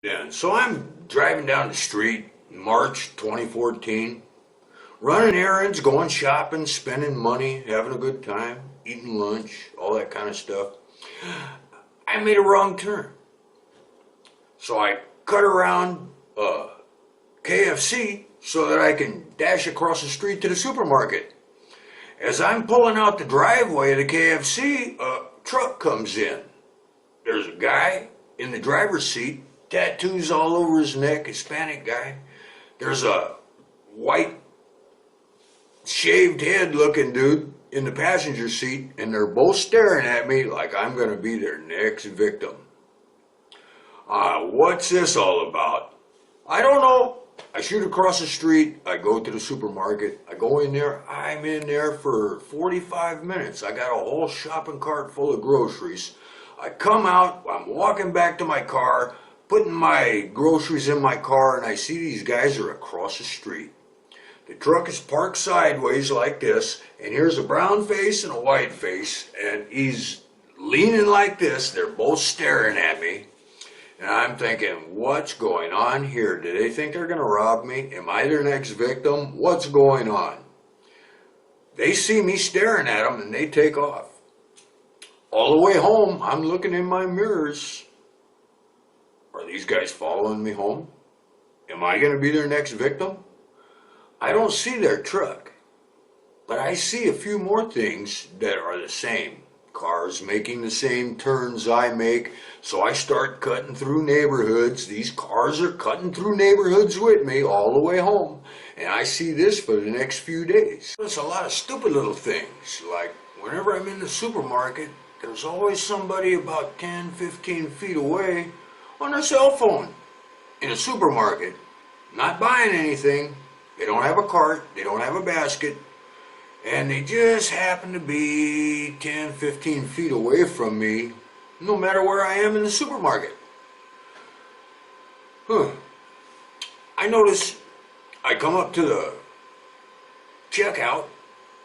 Yeah, so I'm driving down the street, March 2014, running errands, going shopping, spending money, having a good time, eating lunch, all that kind of stuff. I made a wrong turn. So I cut around KFC so that I can dash across the street to the supermarket. As I'm pulling out the driveway of the KFC, a truck comes in. There's a guy in the driver's seat, tattoos all over his neck, Hispanic guy. There's a white shaved head looking dude in the passenger seat, and they're both staring at me like I'm going to be their next victim. What's this all about? I don't know. I shoot across the street. I go to the supermarket. I go in there. I'm in there for 45 minutes. I got a whole shopping cart full of groceries. I come out. I'm walking back to my car, putting my groceries in my car, and I see these guys are across the street. The truck is parked sideways like this, and here's a brown face and a white face, and he's leaning like this. They're both staring at me. And I'm thinking, what's going on here? Do they think they're going to rob me? Am I their next victim? What's going on? They see me staring at them and they take off. All the way home, I'm looking in my mirrors. Are these guys following me home? Am I going to be their next victim? I don't see their truck, but I see a few more things that are the same. Cars making the same turns I make, so I start cutting through neighborhoods. These cars are cutting through neighborhoods with me all the way home, and I see this for the next few days. There's a lot of stupid little things, like whenever I'm in the supermarket, there's always somebody about 10, 15 feet away on their cell phone in a supermarket, not buying anything. They don't have a cart, they don't have a basket, and they just happen to be 10, 15 feet away from me, no matter where I am in the supermarket. I notice I come up to the checkout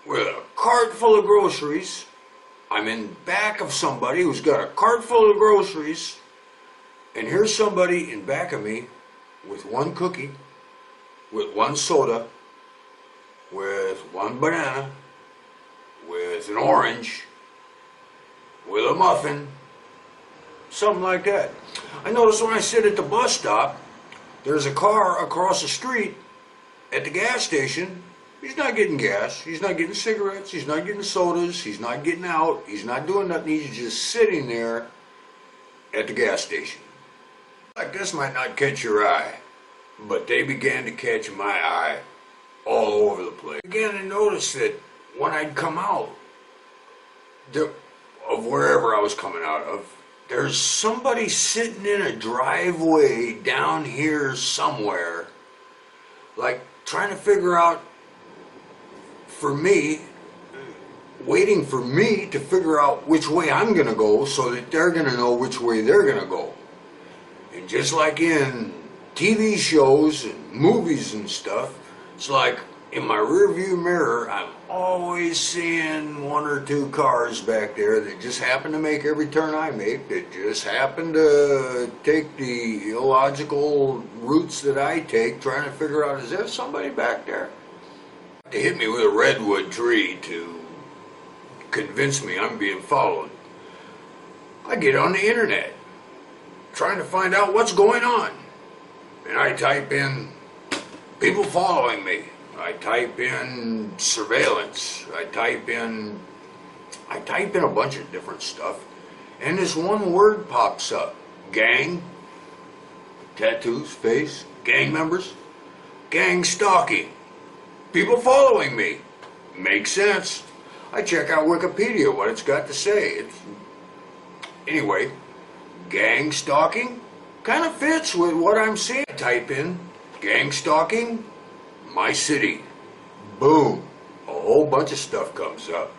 with a cart full of groceries. I'm in back of somebody who's got a cart full of groceries, and here's somebody in back of me with one cookie, with one soda, with one banana, with an orange, with a muffin, something like that. I notice when I sit at the bus stop, there's a car across the street at the gas station. He's not getting gas, he's not getting cigarettes, he's not getting sodas, he's not getting out, he's not doing nothing, he's just sitting there at the gas station. Like this might not catch your eye, but they began to catch my eye all over the place. I began to notice that when I'd come out of wherever I was coming out of, there's somebody sitting in a driveway down here somewhere, like trying to figure out for me, waiting for me to figure out which way I'm going to go so that they're going to know which way they're going to go. And just like in TV shows and movies and stuff, it's like in my rearview mirror, I'm always seeing one or two cars back there that just happen to make every turn I make, that just happen to take the illogical routes that I take, trying to figure out, is there somebody back there? They hit me with a redwood tree to convince me I'm being followed. I get on the internet, trying to find out what's going on. And I type in people following me. I type in surveillance. I type in a bunch of different stuff. And this one word pops up. Gang, tattoos, face, gang members, gang stalking, people following me. Makes sense. I check out Wikipedia, what it's got to say. Anyway, gang stalking kind of fits with what I'm seeing. I type in gang stalking, my city. Boom. A whole bunch of stuff comes up.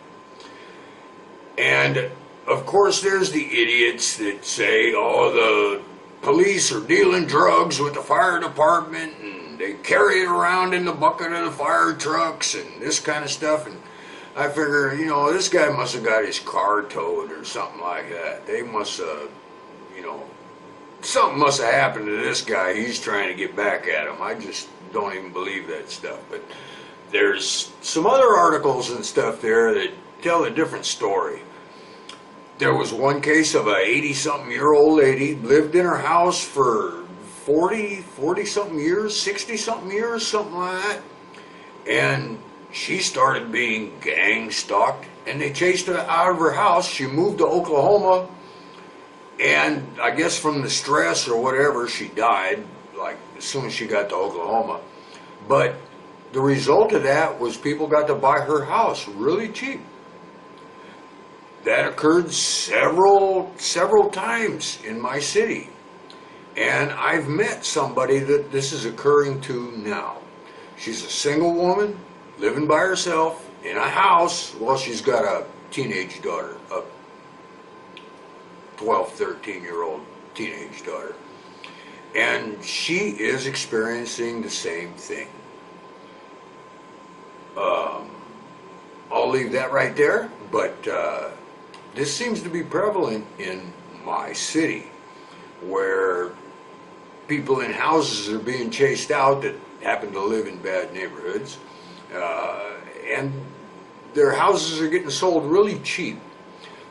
And of course there's the idiots that say, oh, the police are dealing drugs with the fire department and they carry it around in the bucket of the fire trucks and this kind of stuff. And I figure, you know, this guy must have got his car towed or something like that. They must have, you know, something must have happened to this guy. He's trying to get back at him. I just don't even believe that stuff. But there's some other articles and stuff there that tell a different story. There was one case of a 80-something-year-old lady, lived in her house for 40-something years, 60-something years, something like that. And she started being gang stalked, and they chased her out of her house. She moved to Oklahoma, and I guess from the stress or whatever, she died, like as soon as she got to Oklahoma. But the result of that was people got to buy her house really cheap. That occurred several times in my city. And I've met somebody that this is occurring to now. She's a single woman, living by herself, in a house. Well, she's got a teenage daughter, a 12, 13-year-old teenage daughter. And she is experiencing the same thing. I'll leave that right there, but this seems to be prevalent in my city, where people in houses are being chased out that happen to live in bad neighborhoods, and their houses are getting sold really cheap.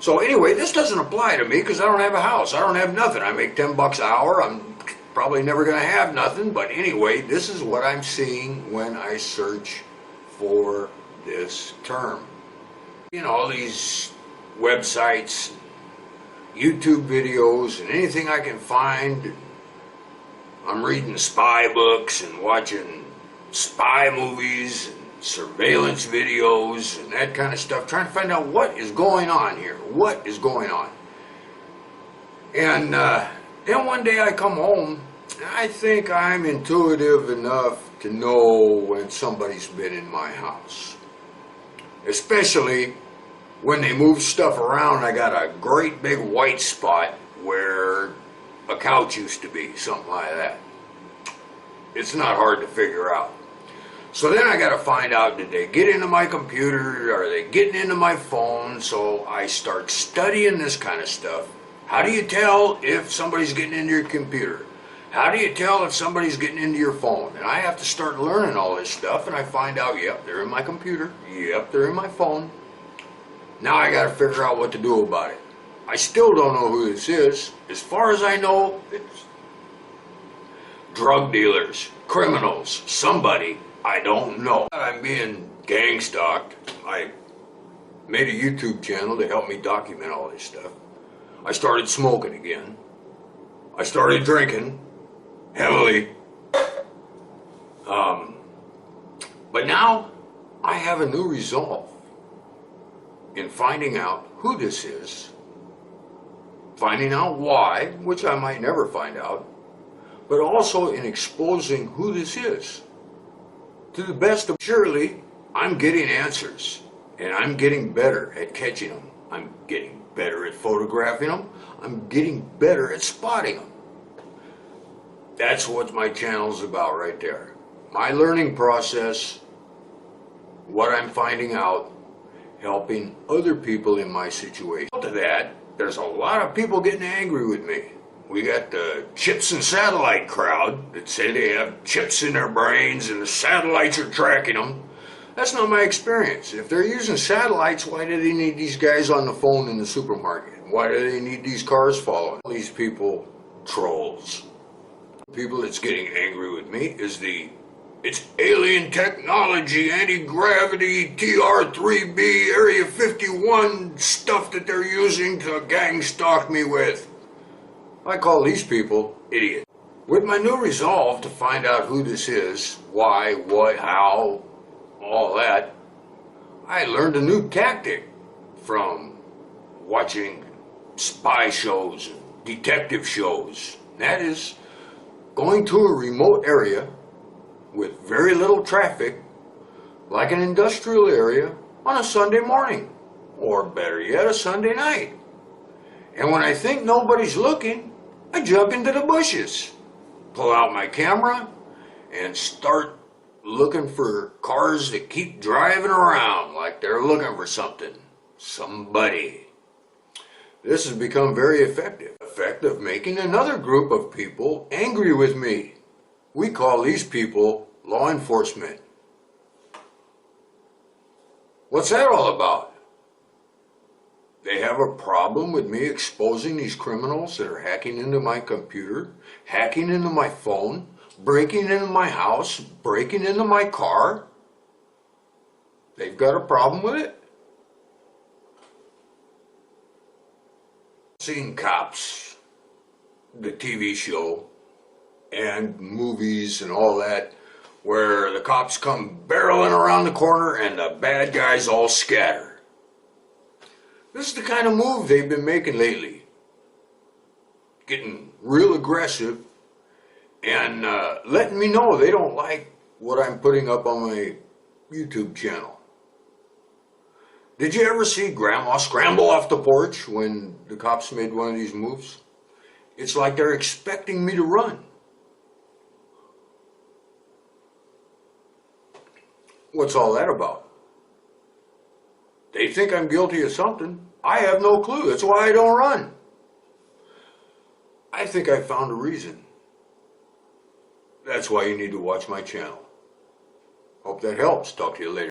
So anyway, this doesn't apply to me because I don't have a house. I don't have nothing. I make $10 an hour. I'm probably never going to have nothing, but anyway, this is what I'm seeing when I search for this term. You know, all these websites, YouTube videos, and anything I can find. I'm reading spy books and watching spy movies and surveillance videos and that kind of stuff, trying to find out what is going on here. What is going on? And then one day I come home, and I think I'm intuitive enough to know when somebody's been in my house. Especially when they move stuff around. I got a great big white spot where a couch used to be, something like that. It's not hard to figure out. So then I got to find out, did they get into my computer? Are they getting into my phone? So I start studying this kind of stuff. How do you tell if somebody's getting into your computer? How do you tell if somebody's getting into your phone? And I have to start learning all this stuff, and I find out, yep, they're in my computer. Yep, they're in my phone. Now I got to figure out what to do about it. I still don't know who this is. As far as I know, it's drug dealers, criminals, somebody I don't know. I'm being gang stalked. I made a YouTube channel to help me document all this stuff. I started smoking again. I started drinking heavily. But now I have a new resolve in finding out who this is, finding out why, which I might never find out, but also in exposing who this is. To the best of, surely I'm getting answers, and I'm getting better at catching them. I'm getting better at photographing them. I'm getting better at spotting them. That's what my channel's about right there. My learning process, what I'm finding out, helping other people in my situation. To that, there's a lot of people getting angry with me. We got the chips and satellite crowd that say they have chips in their brains and the satellites are tracking them. That's not my experience. If they're using satellites, why do they need these guys on the phone in the supermarket? Why do they need these cars following? These people, trolls. People that's getting angry with me is it's alien technology, anti-gravity, TR-3B, Area 51 stuff that they're using to gang stalk me with. I call these people idiots. With my new resolve to find out who this is, why, what, how, all that, I learned a new tactic from watching spy shows and detective shows. That is, going to a remote area with very little traffic, like an industrial area, on a Sunday morning, or better yet, a Sunday night. And when I think nobody's looking, I jump into the bushes, pull out my camera, and start looking for cars that keep driving around like they're looking for something, somebody. This has become very effective. Effective making another group of people angry with me. We call these people law enforcement. What's that all about? They have a problem with me exposing these criminals that are hacking into my computer, hacking into my phone, breaking into my house, breaking into my car. They've got a problem with it. Seen Cops, the TV show, and movies and all that, where the cops come barreling around the corner and the bad guys all scatter. This is the kind of move they've been making lately. Getting real aggressive and letting me know they don't like what I'm putting up on my YouTube channel. Did you ever see Grandma scramble off the porch when the cops made one of these moves? It's like they're expecting me to run. What's all that about? They think I'm guilty of something. I have no clue. That's why I don't run. I think I found a reason. That's why you need to watch my channel. Hope that helps. Talk to you later.